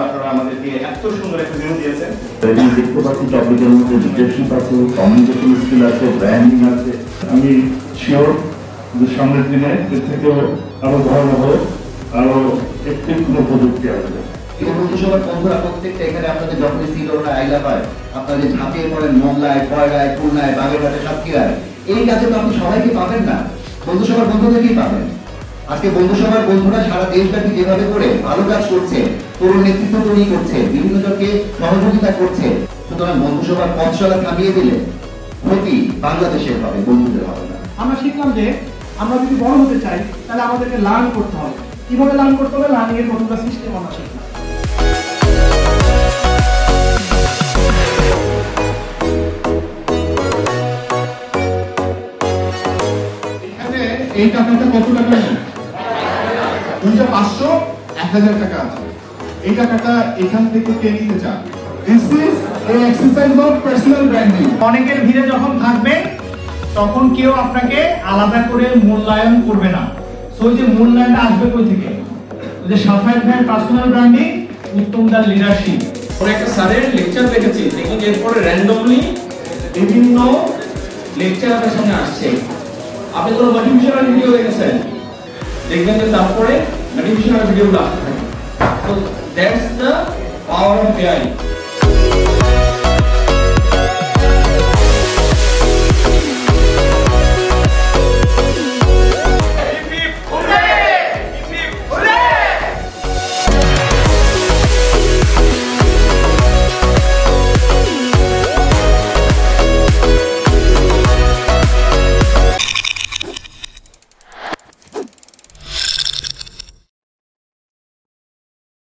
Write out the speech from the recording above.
আপনারা আমাদেরকে এত সুন্দর একটা ভিডিও দিয়েছেন। দেখতে পাচ্ছি টপিকের মধ্যে লিডারশিপ আছে, কমিউনিকেশন স্কিল আছে, ব্র্যান্ডিং আছে। আমি শিওর যে সামনের দিনে এর থেকেও আরো ভয়াবহ আরো একটি কোনো প্রযুক্তি আসবে। বন্ধুসভার বন্ধুরা প্রত্যেকটা এখানে আপনাদের যখনই সিলোরা আইলা হয়, আপনাদের ঝাঁপিয়ে পড়েন মোংলায়, কয়লায়, খুলনায়, বাগেরহাটে, সাতক্ষীরায়। এই কাজে তো আপনি সবাইকে পাবেন না, বন্ধুসভার বন্ধুদেরকেই পাবেন। আজকে বন্ধুসভার বন্ধুরা সারা দেশব্যাপী যেভাবে করে ভালো কাজ করছে, তরুণ নেতৃত্ব তৈরি করছে, বিভিন্ন জনকে সহযোগিতা করছে, সুতরাং বন্ধুসভার পথচলা থামিয়ে দিলে ক্ষতি বাংলাদেশের হবে, বন্ধুদের হবে না। আমরা শিখলাম যে আমরা যদি বড় হতে চাই তাহলে আমাদেরকে লার্ন করতে হবে। কিভাবে লার্ন করতে হবে? লার্নিং এর কতটা সিস্টেম আমরা শিখলাম। এখানে এই টাকাটা কত টাকা নেই? 2500, 1000 টাকা আছে। এই টাকাটা এখান থেকে কে নিতে চান? This is an exercise of personal branding. অনেকের ভিড়ে যখন থাকবেন তখন কেউ আপনাকে আলাদা করে মূল্যায়ন করবে না। সো যে মূল্যায়নটা আসবে কই থেকে? যে সাফায়েত ভাইয়ের পার্সোনাল ব্র্যান্ডিং, উত্তম দার লিডারশিপ। আমরা একটা স্যারের লেকচার দেখেছি, দেখুন এরপরে র্যান্ডমলি বিভিন্ন লেকচার আপনার সামনে আসছে। আপনি কোনো মোটিভেশনাল ভিডিও দেখেছেন, দেখবেন যে তারপরে মোটিভেশনাল ভিডিওগুলো আসতে থাকে। So that's the power of AI.